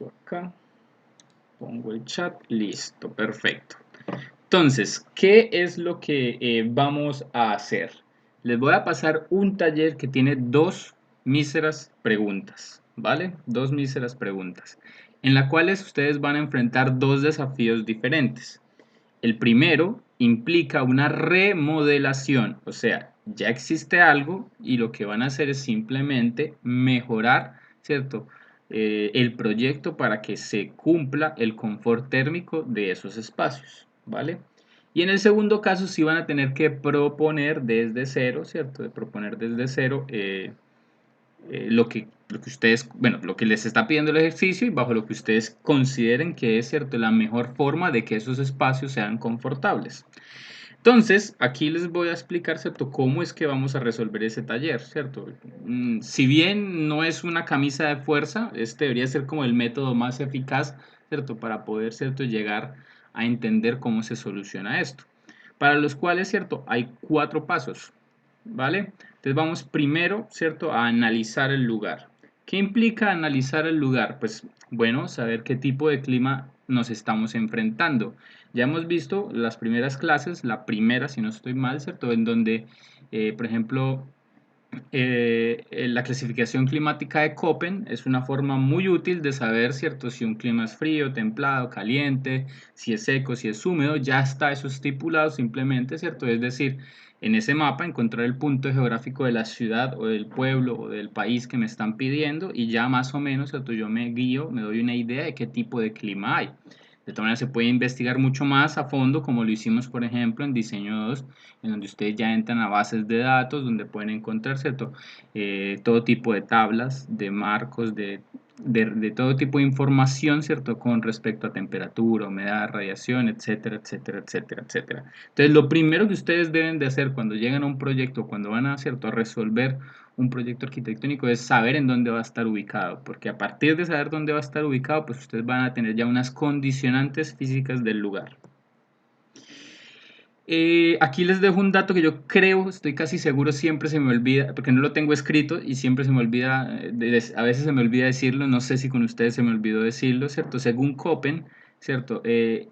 Acá pongo el chat, listo, perfecto. Entonces, ¿qué es lo que vamos a hacer? Les voy a pasar un taller que tiene dos míseras preguntas, ¿vale? Dos míseras preguntas, en las cuales ustedes van a enfrentar dos desafíos diferentes. El primero implica una remodelación, o sea, ya existe algo y lo que van a hacer es simplemente mejorar, ¿cierto? El proyecto para que se cumpla el confort térmico de esos espacios, ¿vale? Y en el segundo caso sí van a tener que proponer desde cero, ¿cierto? De proponer desde cero lo que ustedes, bueno, lo que les está pidiendo el ejercicio y bajo lo que ustedes consideren que es, ¿cierto?, la mejor forma de que esos espacios sean confortables. Entonces, aquí les voy a explicar, ¿cierto?, cómo es que vamos a resolver ese taller, ¿cierto? Si bien no es una camisa de fuerza, este debería ser como el método más eficaz, ¿cierto?, para poder, ¿cierto?, llegar a entender cómo se soluciona esto. Para los cuales, ¿cierto?, hay 4 pasos, ¿vale? Entonces vamos primero, ¿cierto?, a analizar el lugar. ¿Qué implica analizar el lugar? Pues bueno, saber qué tipo de clima nos estamos enfrentando. Ya hemos visto las primeras clases, la primera, si no estoy mal, ¿cierto?, en donde, por ejemplo, la clasificación climática de Köppen es una forma muy útil de saber, ¿cierto?, si un clima es frío, templado, caliente, si es seco, si es húmedo, ya está eso estipulado simplemente, ¿cierto? Es decir, en ese mapa encontrar el punto geográfico de la ciudad o del pueblo o del país que me están pidiendo y ya más o menos, ¿cierto?, yo me guío, me doy una idea de qué tipo de clima hay. De todas maneras, se puede investigar mucho más a fondo, como lo hicimos, por ejemplo, en Diseño 2, en donde ustedes ya entran a bases de datos, donde pueden encontrar, ¿cierto?, todo tipo de tablas, de marcos, de todo tipo de información, ¿cierto?, con respecto a temperatura, humedad, radiación, etcétera, etcétera, etcétera, etcétera. Entonces, lo primero que ustedes deben de hacer cuando llegan a un proyecto, cuando van a, ¿cierto?, a resolver un proyecto arquitectónico es saber en dónde va a estar ubicado, porque a partir de saber dónde va a estar ubicado, pues ustedes van a tener ya unas condicionantes físicas del lugar. Aquí les dejo un dato que yo creo, estoy casi seguro, siempre se me olvida, porque no lo tengo escrito y siempre se me olvida, a veces se me olvida decirlo, no sé si con ustedes se me olvidó decirlo, ¿cierto? Según Köppen, ¿cierto?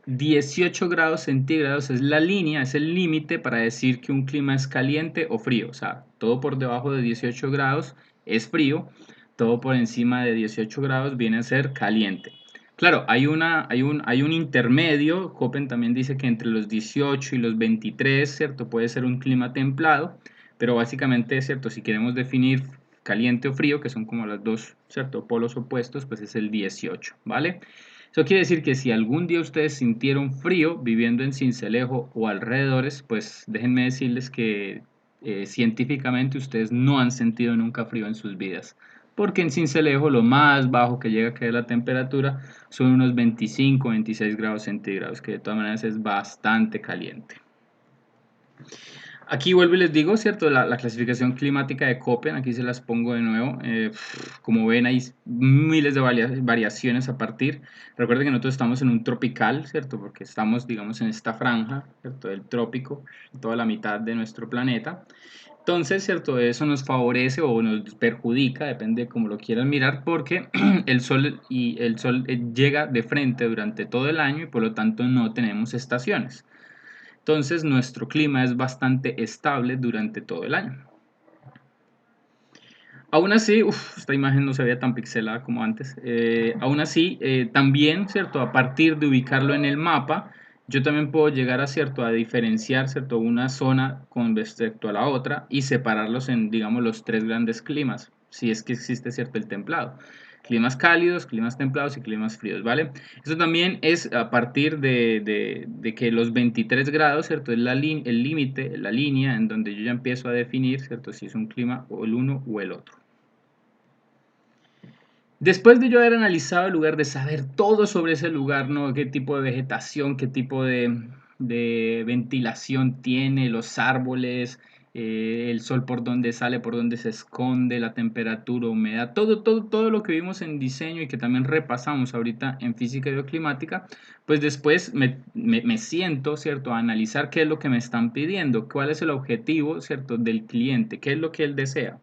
18 grados centígrados es la línea, es el límite para decir que un clima es caliente o frío, o sea, todo por debajo de 18 grados es frío, todo por encima de 18 grados viene a ser caliente. Claro, hay un intermedio. Köppen también dice que entre los 18 y los 23, ¿cierto?, puede ser un clima templado, pero básicamente, ¿cierto?, si queremos definir caliente o frío, que son como los dos, ¿cierto?, polos opuestos, pues es el 18, ¿vale? Eso quiere decir que si algún día ustedes sintieron frío viviendo en Sincelejo o alrededores, pues déjenme decirles que científicamente ustedes no han sentido nunca frío en sus vidas, porque en Sincelejo lo más bajo que llega a caer la temperatura son unos 25 o 26 grados centígrados, que de todas maneras es bastante caliente. Aquí vuelvo y les digo, ¿cierto? La clasificación climática de Köppen, aquí se las pongo de nuevo. Como ven, hay miles de variaciones a partir. Recuerden que nosotros estamos en un tropical, ¿cierto? Porque estamos, digamos, en esta franja, ¿cierto?, del trópico, toda la mitad de nuestro planeta. Entonces, ¿cierto?, eso nos favorece o nos perjudica, depende de cómo lo quieran mirar, porque el sol llega de frente durante todo el año y por lo tanto no tenemos estaciones. Entonces, nuestro clima es bastante estable durante todo el año. Aún así, esta imagen no se veía tan pixelada como antes. Aún así, también, ¿cierto?, a partir de ubicarlo en el mapa, yo también puedo llegar a, ¿cierto?, a diferenciar, ¿cierto?, una zona con respecto a la otra y separarlos en, digamos, los 3 grandes climas, si es que existe, ¿cierto?, el templado. Climas cálidos, climas templados y climas fríos, ¿vale? Eso también es a partir de que los 23 grados, ¿cierto?, es el límite, la línea en donde yo ya empiezo a definir, ¿cierto?, si es un clima o el uno o el otro. Después de yo haber analizado el lugar, de saber todo sobre ese lugar, ¿no?, qué tipo de vegetación, qué tipo de ventilación tiene, los árboles, el sol por dónde sale, por dónde se esconde, la temperatura, humedad, todo lo que vimos en diseño y que también repasamos ahorita en física y bioclimática, pues después me siento, ¿cierto?, a analizar qué es lo que me están pidiendo, cuál es el objetivo, ¿cierto?, del cliente, qué es lo que él desea.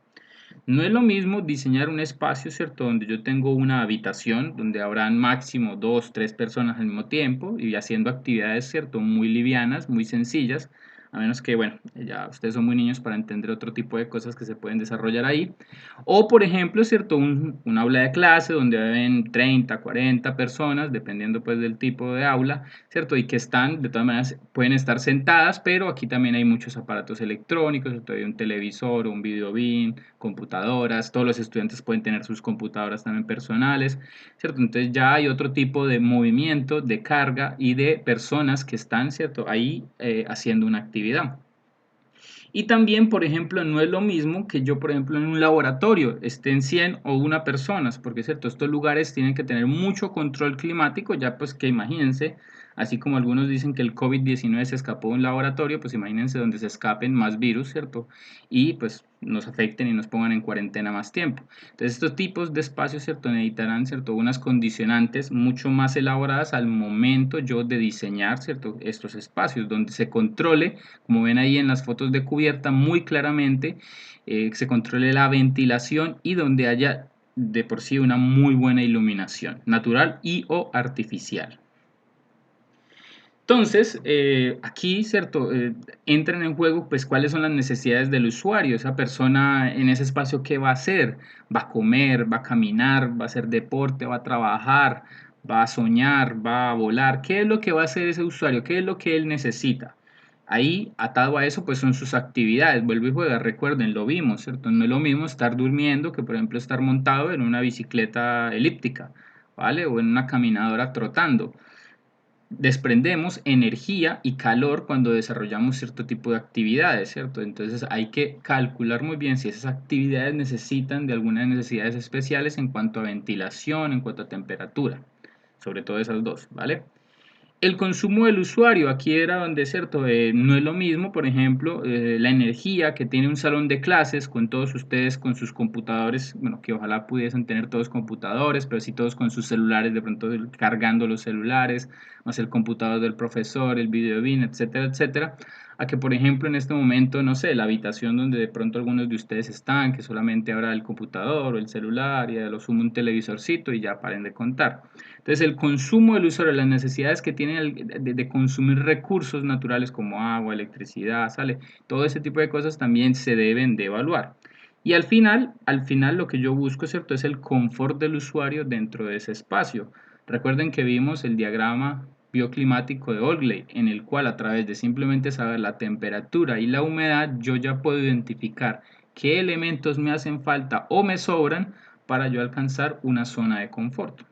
No es lo mismo diseñar un espacio, ¿cierto? Donde yo tengo una habitación, donde habrán máximo 2, 3 personas al mismo tiempo y haciendo actividades, ¿cierto? Muy livianas, muy sencillas, a menos que, bueno, ya ustedes son muy niños para entender otro tipo de cosas que se pueden desarrollar ahí. O, por ejemplo, ¿cierto? Un aula de clase donde ven 30, 40 personas, dependiendo pues del tipo de aula, ¿cierto? Y que están, de todas maneras, pueden estar sentadas, pero aquí también hay muchos aparatos electrónicos, ¿cierto? Hay un televisor, un video beam, computadoras, todos los estudiantes pueden tener sus computadoras también personales, ¿cierto? Entonces ya hay otro tipo de movimiento, de carga y de personas que están, ¿cierto? Ahí haciendo una actividad. Y también, por ejemplo, no es lo mismo que yo, por ejemplo, en un laboratorio estén 100 o una personas, porque es cierto, estos lugares tienen que tener mucho control climático, ya pues que imagínense, así como algunos dicen que el COVID-19 se escapó de un laboratorio, pues imagínense donde se escapen más virus, ¿cierto? Y pues nos afecten y nos pongan en cuarentena más tiempo. Entonces, estos tipos de espacios, ¿cierto? Necesitarán, ¿cierto? Unas condicionantes mucho más elaboradas al momento yo de diseñar, ¿cierto? Estos espacios, donde se controle, como ven ahí en las fotos de cubierta, muy claramente, se controle la ventilación y donde haya de por sí una muy buena iluminación, natural y o artificial. Entonces, aquí, ¿cierto? Entran en juego, pues, cuáles son las necesidades del usuario. Esa persona en ese espacio, ¿qué va a hacer? ¿Va a comer? ¿Va a caminar? ¿Va a hacer deporte? ¿Va a trabajar? ¿Va a soñar? ¿Va a volar? ¿Qué es lo que va a hacer ese usuario? ¿Qué es lo que él necesita? Ahí, atado a eso, pues son sus actividades. Vuelve y juega, recuerden, lo vimos, ¿cierto? No es lo mismo estar durmiendo que, por ejemplo, estar montado en una bicicleta elíptica, ¿vale? O en una caminadora trotando. Desprendemos energía y calor cuando desarrollamos cierto tipo de actividades, ¿cierto? Entonces hay que calcular muy bien si esas actividades necesitan de algunas necesidades especiales en cuanto a ventilación, en cuanto a temperatura, sobre todo esas dos, ¿vale? El consumo del usuario, aquí era donde, cierto, no es lo mismo, por ejemplo, la energía que tiene un salón de clases con todos ustedes con sus computadores, bueno, que ojalá pudiesen tener todos computadores, pero sí todos con sus celulares, de pronto cargando los celulares, más el computador del profesor, el video bin, etcétera, etcétera, a que, por ejemplo, en este momento, no sé, la habitación donde de pronto algunos de ustedes están, que solamente habrá el computador o el celular y a lo sumo un televisorcito y ya paren de contar. Entonces, el consumo del usuario, las necesidades que tiene de consumir recursos naturales como agua, electricidad, sale, todo ese tipo de cosas también se deben de evaluar. Y al final lo que yo busco, ¿cierto? Es el confort del usuario dentro de ese espacio. Recuerden que vimos el diagrama bioclimático de Olgley, en el cual a través de simplemente saber la temperatura y la humedad, yo ya puedo identificar qué elementos me hacen falta o me sobran para yo alcanzar una zona de confort.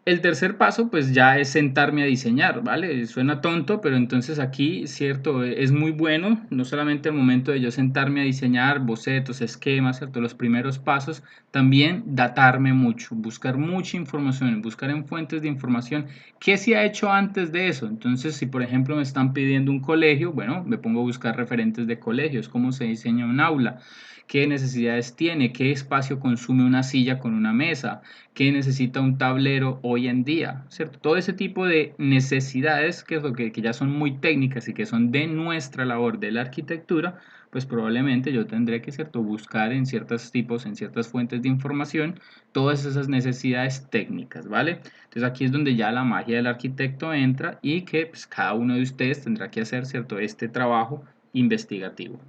El tercer paso, pues ya es sentarme a diseñar, ¿vale? Suena tonto, pero entonces aquí, cierto, es muy bueno, no solamente el momento de yo sentarme a diseñar bocetos, esquemas, ¿cierto? Los primeros pasos, también datarme mucho, buscar mucha información, buscar en fuentes de información qué se ha hecho antes de eso. Entonces, si por ejemplo me están pidiendo un colegio, bueno, me pongo a buscar referentes de colegios, cómo se diseña un aula, qué necesidades tiene, qué espacio consume una silla con una mesa, qué necesita un tablero hoy en día, ¿cierto? Todo ese tipo de necesidades que, es lo que ya son muy técnicas y que son de nuestra labor de la arquitectura, pues probablemente yo tendré que, ¿cierto?, buscar en ciertos tipos, en ciertas fuentes de información, todas esas necesidades técnicas, ¿vale? Entonces aquí es donde ya la magia del arquitecto entra y que pues, cada uno de ustedes tendrá que hacer, ¿cierto?, este trabajo investigativo.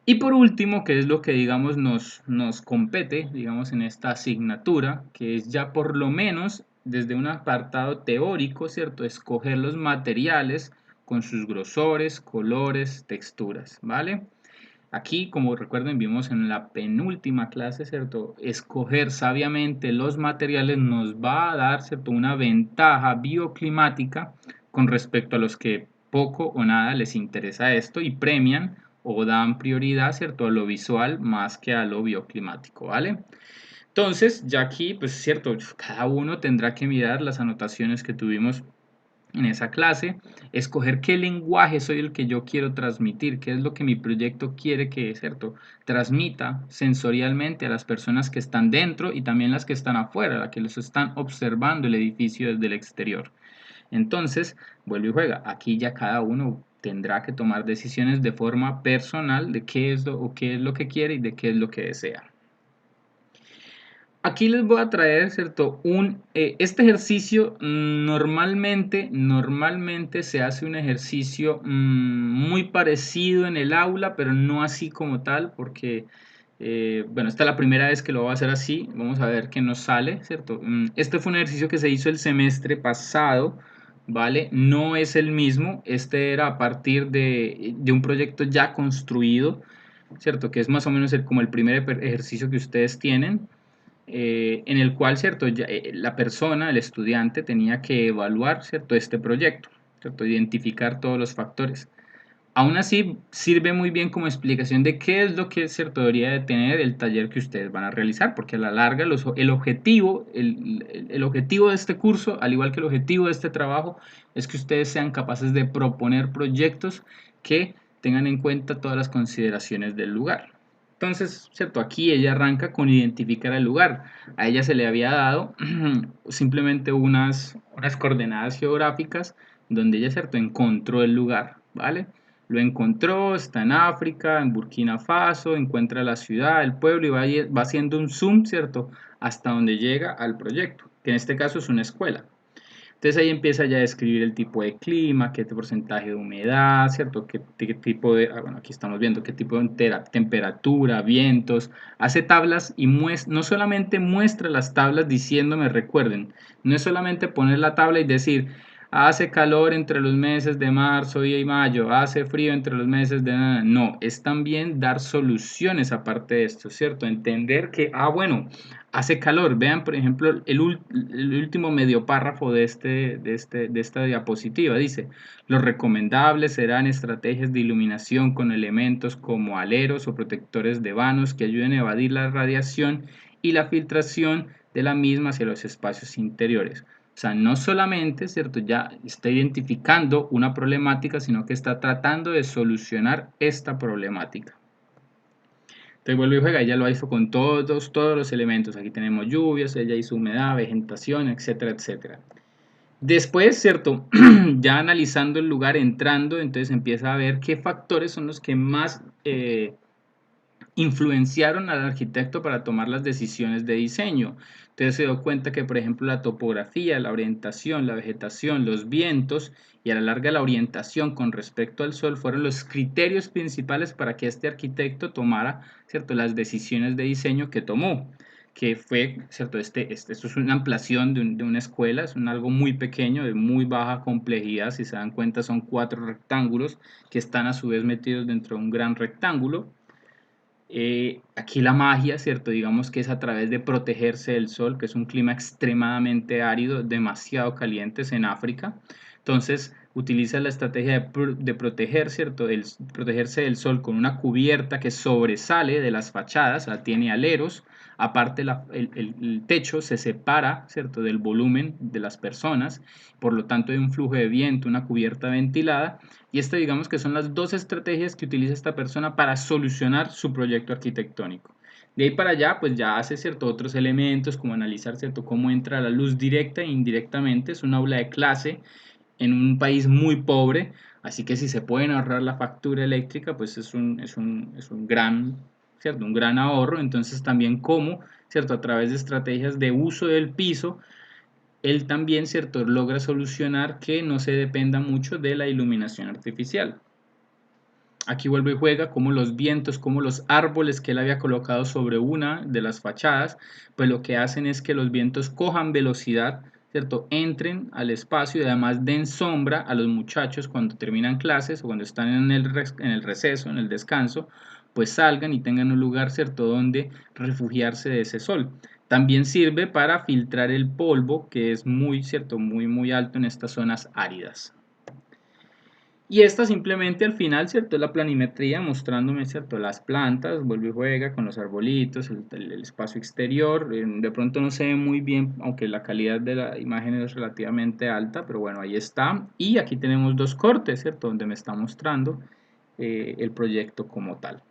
Y por último, que es lo que digamos nos compete, digamos en esta asignatura, que es ya por lo menos desde un apartado teórico, ¿cierto? Escoger los materiales con sus grosores, colores, texturas, ¿vale? Aquí, como recuerden, vimos en la penúltima clase, ¿cierto? Escoger sabiamente los materiales nos va a dar, ¿cierto? Una ventaja bioclimática con respecto a los que poco o nada les interesa esto y premian o dan prioridad, ¿cierto? A lo visual más que a lo bioclimático, ¿vale? Entonces, ya aquí, pues, cierto, cada uno tendrá que mirar las anotaciones que tuvimos en esa clase, escoger qué lenguaje soy el que yo quiero transmitir, qué es lo que mi proyecto quiere que, ¿cierto?, transmita sensorialmente a las personas que están dentro y también las que están afuera, las que los están observando el edificio desde el exterior. Entonces, vuelve y juega. Aquí ya cada uno tendrá que tomar decisiones de forma personal de qué es lo que quiere y de qué es lo que desea. Aquí les voy a traer, ¿cierto? Este ejercicio normalmente se hace un ejercicio muy parecido en el aula, pero no así como tal, porque, bueno, esta es la primera vez que lo voy a hacer así. Vamos a ver qué nos sale, ¿cierto? Este fue un ejercicio que se hizo el semestre pasado, ¿vale? No es el mismo. Este era a partir de un proyecto ya construido, ¿cierto? Que es más o menos como el primer ejercicio que ustedes tienen, en el cual, ¿cierto? La persona, el estudiante, tenía que evaluar, ¿cierto? Este proyecto, ¿cierto? Identificar todos los factores. Aún así, sirve muy bien como explicación de qué es lo que, ¿cierto? Debería de tener el taller que ustedes van a realizar, porque a la larga el objetivo de este curso, al igual que el objetivo de este trabajo, es que ustedes sean capaces de proponer proyectos que tengan en cuenta todas las consideraciones del lugar. Entonces, ¿cierto? Aquí ella arranca con identificar el lugar. A ella se le había dado simplemente unas coordenadas geográficas donde ella, ¿cierto? Encontró el lugar, ¿vale? Lo encontró, está en África, en Burkina Faso, encuentra la ciudad, el pueblo y va haciendo un zoom, ¿cierto? Hasta donde llega al proyecto, que en este caso es una escuela. Entonces ahí empieza ya a describir el tipo de clima, qué porcentaje de humedad, ¿cierto? Qué tipo de, bueno, aquí estamos viendo qué tipo de temperatura, vientos. Hace tablas y no solamente muestra las tablas diciéndome, recuerden, no es solamente poner la tabla y decir, hace calor entre los meses de marzo y mayo, hace frío entre los meses de... No, es también dar soluciones aparte de esto, ¿cierto? Entender que, bueno, hace calor. Vean, por ejemplo, el último medio párrafo de esta diapositiva. Dice, los recomendables serán estrategias de iluminación con elementos como aleros o protectores de vanos que ayuden a evadir la radiación y la filtración de la misma hacia los espacios interiores. O sea, no solamente, ¿cierto? Ya está identificando una problemática, sino que está tratando de solucionar esta problemática. Entonces vuelve y juega, ella lo hizo con todos los elementos. Aquí tenemos lluvias, ella hizo humedad, vegetación, etcétera, etcétera. Después, ¿cierto? Ya analizando el lugar, entrando, entonces empieza a ver qué factores son los que más influenciaron al arquitecto para tomar las decisiones de diseño. Entonces se dio cuenta que, por ejemplo, la topografía, la orientación, la vegetación, los vientos y a la larga la orientación con respecto al sol fueron los criterios principales para que este arquitecto tomara, ¿cierto?, las decisiones de diseño que tomó, que fue, ¿cierto? Esto es una ampliación de una escuela, es algo muy pequeño, de muy baja complejidad. Si se dan cuenta, son 4 rectángulos que están a su vez metidos dentro de un gran rectángulo. Aquí la magia, ¿cierto? Digamos que es a través de protegerse del sol, que es un clima extremadamente árido, demasiado calientes en África. Entonces utiliza la estrategia de proteger, ¿cierto? Protegerse del sol con una cubierta que sobresale de las fachadas, o sea, tiene aleros. Aparte el techo se separa, ¿cierto?, del volumen de las personas, por lo tanto hay un flujo de viento, una cubierta ventilada. Y esto digamos que son las 2 estrategias que utiliza esta persona para solucionar su proyecto arquitectónico. De ahí para allá, pues ya hace, ¿cierto?, otros elementos como analizar, ¿cierto?, cómo entra la luz directa e indirectamente. Es un aula de clase en un país muy pobre, así que si se pueden ahorrar la factura eléctrica, pues es un gran, ¿cierto?, un gran ahorro. Entonces también cómo, ¿cierto?, a través de estrategias de uso del piso, él también, ¿cierto?, logra solucionar que no se dependa mucho de la iluminación artificial. Aquí vuelve y juega como los vientos, como los árboles que él había colocado sobre una de las fachadas, pues lo que hacen es que los vientos cojan velocidad, ¿cierto?, entren al espacio y además den sombra a los muchachos cuando terminan clases o cuando están en el receso, en el descanso, pues salgan y tengan un lugar, ¿cierto?, donde refugiarse de ese sol. También sirve para filtrar el polvo, que es muy, ¿cierto?, muy alto en estas zonas áridas. Y esta simplemente al final, ¿cierto?, es la planimetría mostrándome, ¿cierto?, las plantas, vuelve y juega con los arbolitos, el espacio exterior. De pronto no se ve muy bien, aunque la calidad de la imagen es relativamente alta, pero bueno, ahí está. Y aquí tenemos 2 cortes, ¿cierto?, donde me está mostrando el proyecto como tal.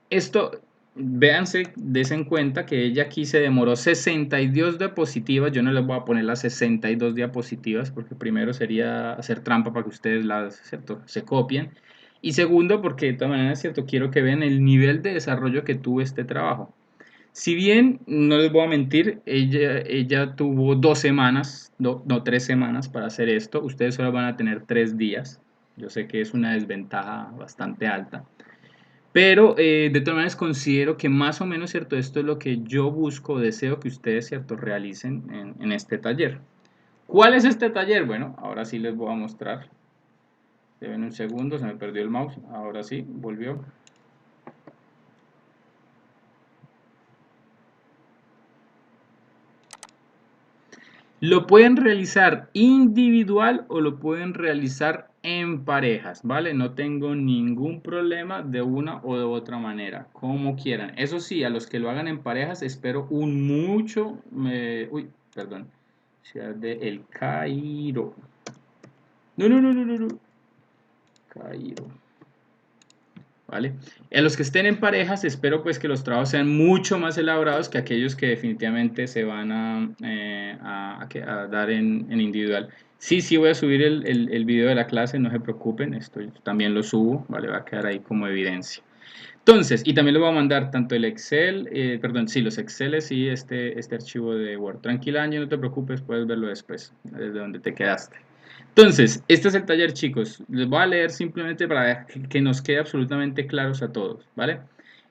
Esto véanse, desen en cuenta que ella aquí se demoró 62 diapositivas. Yo no les voy a poner las 62 diapositivas porque primero sería hacer trampa para que ustedes las, ¿cierto?, se copien. Y segundo, porque de todas maneras, ¿cierto?, quiero que vean el nivel de desarrollo que tuvo este trabajo. Si bien, no les voy a mentir, ella tuvo 2 semanas, no 3 semanas para hacer esto. Ustedes solo van a tener 3 días. Yo sé que es una desventaja bastante alta. Pero de todas maneras considero que más o menos, ¿cierto? Esto es lo que yo busco, deseo que ustedes, ¿cierto?, realicen en este taller. ¿Cuál es este taller? Bueno, ahora sí les voy a mostrar. Deben un segundo, se me perdió el mouse. Ahora sí, volvió. Lo pueden realizar individual o lo pueden realizar en parejas, ¿vale? No tengo ningún problema de una o de otra manera, como quieran. Eso sí, a los que lo hagan en parejas, espero un mucho, uy, perdón, Ciudad de El Cairo. No, no, no, no, no, no. Cairo. ¿Vale? A los que estén en parejas, espero pues que los trabajos sean mucho más elaborados que aquellos que definitivamente se van a dar en individual. Sí, sí voy a subir el video de la clase, no se preocupen, esto también lo subo, ¿vale? Va a quedar ahí como evidencia. Entonces, y también le voy a mandar tanto el Excel, perdón, sí, los Exceles y este archivo de Word. Tranquila, Angie, no te preocupes, puedes verlo después, desde donde te quedaste. Entonces, este es el taller, chicos. Les voy a leer simplemente para que nos quede absolutamente claros a todos, ¿vale?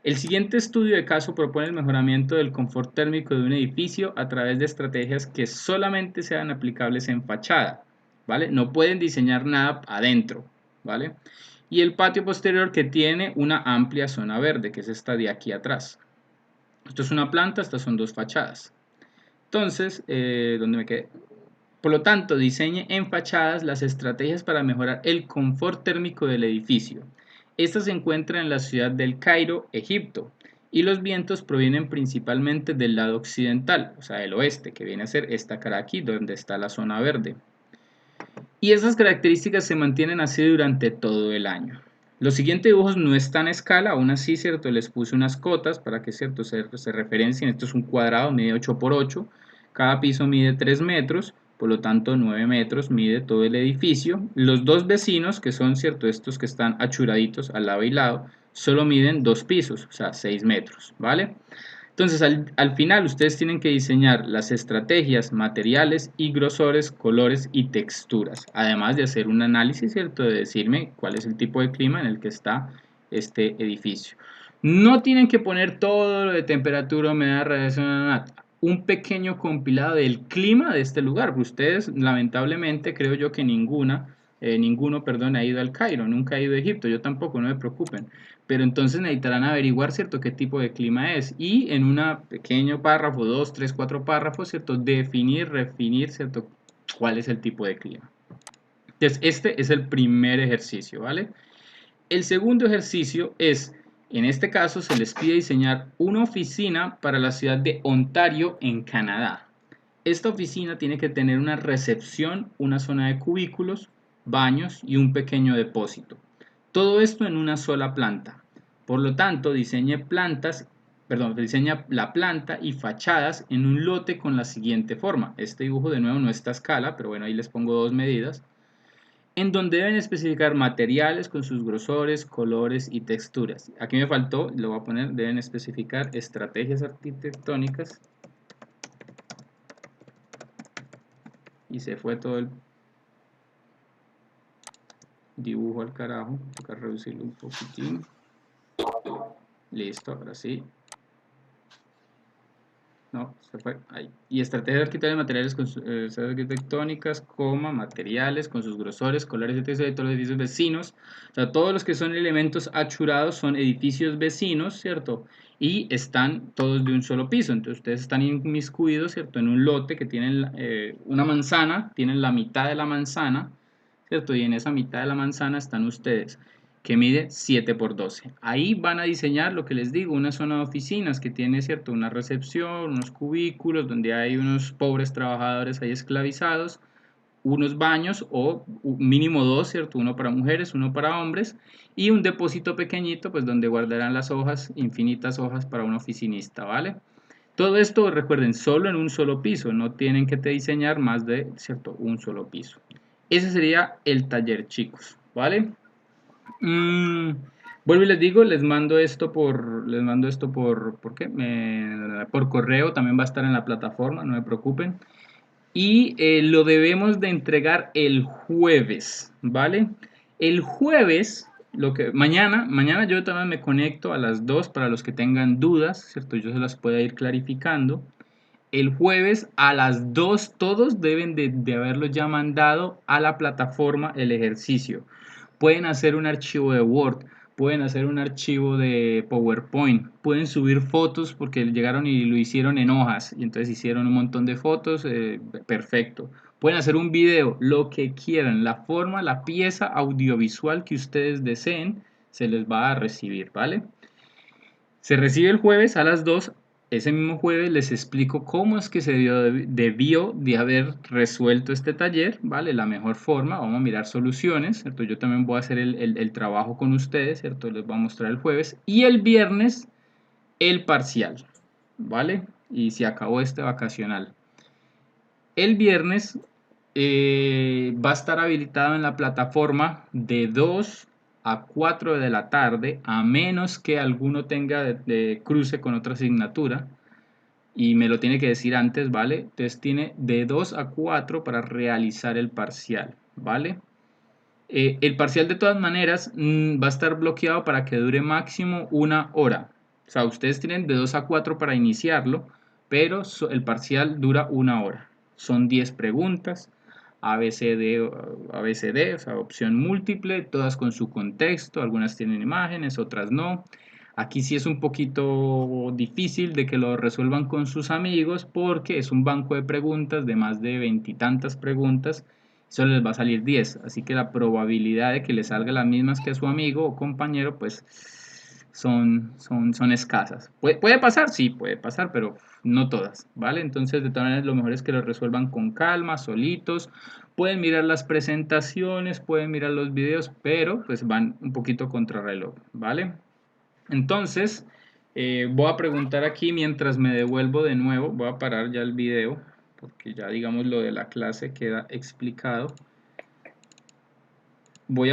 El siguiente estudio de caso propone el mejoramiento del confort térmico de un edificio a través de estrategias que solamente sean aplicables en fachada, ¿vale? No pueden diseñar nada adentro, ¿vale? Y el patio posterior que tiene una amplia zona verde, que es esta de aquí atrás. Esto es una planta, estas son dos fachadas. Entonces, ¿dónde me quedé? Por lo tanto, diseñe en fachadas las estrategias para mejorar el confort térmico del edificio. Esta se encuentra en la ciudad del Cairo, Egipto, y los vientos provienen principalmente del lado occidental, o sea, el oeste, que viene a ser esta cara aquí, donde está la zona verde. Y esas características se mantienen así durante todo el año. Los siguientes dibujos no están a escala, aún así, ¿cierto? Les puse unas cotas para que, ¿cierto?, se referencien. Esto es un cuadrado, mide 8 por 8. Cada piso mide 3 metros, por lo tanto 9 metros mide todo el edificio. Los dos vecinos, que son, ¿cierto?, estos que están achuraditos al lado y lado, solo miden 2 pisos, o sea, 6 metros, ¿vale? Entonces, al final, ustedes tienen que diseñar las estrategias, materiales y grosores, colores y texturas. Además de hacer un análisis, ¿cierto? De decirme cuál es el tipo de clima en el que está este edificio. No tienen que poner todo lo de temperatura, humedad, radiación, un pequeño compilado del clima de este lugar. Ustedes, lamentablemente, creo yo que ninguno, perdón, ha ido al Cairo, nunca ha ido a Egipto, yo tampoco, no me preocupen. Pero entonces necesitarán averiguar, ¿cierto?, qué tipo de clima es. Y en un pequeño párrafo, 2, 3, 4 párrafos, ¿cierto?, definir, ¿cierto?, cuál es el tipo de clima. Entonces, este es el primer ejercicio, ¿vale? El segundo ejercicio es, en este caso, se les pide diseñar una oficina para la ciudad de Ontario, en Canadá. Esta oficina tiene que tener una recepción, una zona de cubículos, baños y un pequeño depósito. Todo esto en una sola planta. Por lo tanto, diseña la planta y fachadas en un lote con la siguiente forma. Este dibujo de nuevo no está a escala, pero bueno, ahí les pongo dos medidas. En donde deben especificar materiales con sus grosores, colores y texturas. Aquí me faltó, lo voy a poner, deben especificar estrategias arquitectónicas. Y se fue todo el dibujo al carajo. Toca reducirlo un poquitín. Listo, ahora sí. No, se fue ahí. Y estrategias arquitectónicas, materiales con arquitectónicas, materiales con sus grosores, colores, etc. de todos los edificios vecinos. O sea, todos los que son elementos achurados son edificios vecinos, ¿cierto? Y están todos de un solo piso. Entonces ustedes están inmiscuidos, ¿cierto?, en un lote que tienen una manzana, tienen la mitad de la manzana, ¿cierto? Y en esa mitad de la manzana están ustedes, que mide 7 por 12. Ahí van a diseñar lo que les digo, una zona de oficinas que tiene, ¿cierto?, una recepción, unos cubículos donde hay unos pobres trabajadores ahí esclavizados, unos baños o mínimo 2, ¿cierto? Uno para mujeres, uno para hombres y un depósito pequeñito, pues donde guardarán las hojas, infinitas hojas para un oficinista, ¿vale? Todo esto, recuerden, solo en un solo piso, no tienen que diseñar más de, ¿cierto? Un solo piso. Ese sería el taller, chicos, ¿vale? Vuelvo y les digo, ¿por qué? Por correo, también va a estar en la plataforma, no me preocupen. Y lo debemos de entregar el jueves, ¿vale? El jueves, mañana yo también me conecto a las 2 para los que tengan dudas, ¿cierto? Yo se las pueda ir clarificando. El jueves a las 2 todos deben de haberlo ya mandado a la plataforma el ejercicio. Pueden hacer un archivo de Word, pueden hacer un archivo de PowerPoint, pueden subir fotos porque llegaron y lo hicieron en hojas y entonces hicieron un montón de fotos, perfecto. Pueden hacer un video, lo que quieran, la forma, la pieza audiovisual que ustedes deseen, se les va a recibir, ¿vale? Se recibe el jueves a las 2. Ese mismo jueves les explico cómo es que se debió de haber resuelto este taller, ¿vale? La mejor forma, vamos a mirar soluciones, ¿cierto? Yo también voy a hacer el trabajo con ustedes, ¿cierto? Les voy a mostrar el jueves y el viernes el parcial, ¿vale? Y se acabó este vacacional. El viernes va a estar habilitado en la plataforma de 2 a 4 de la tarde, a menos que alguno tenga de cruce con otra asignatura y me lo tiene que decir antes, ¿vale? Entonces tiene de 2 a 4 para realizar el parcial, ¿vale? El parcial de todas maneras va a estar bloqueado para que dure máximo 1 hora. O sea, ustedes tienen de 2 a 4 para iniciarlo, pero el parcial dura 1 hora. Son 10 preguntas, ABCD, o sea, opción múltiple, todas con su contexto, algunas tienen imágenes, otras no. Aquí sí es un poquito difícil de que lo resuelvan con sus amigos porque es un banco de preguntas de más de 20 y tantas preguntas, solo les va a salir 10, así que la probabilidad de que le salga las mismas que a su amigo o compañero pues son escasas. ¿Puede pasar? Sí, puede pasar, pero no todas, ¿vale? Entonces de todas maneras lo mejor es que lo resuelvan con calma, solitos, pueden mirar las presentaciones, pueden mirar los videos, pero pues van un poquito contrarreloj, ¿vale? Entonces, voy a preguntar aquí mientras me devuelvo de nuevo, voy a parar ya el video, porque ya digamos lo de la clase queda explicado. Voy a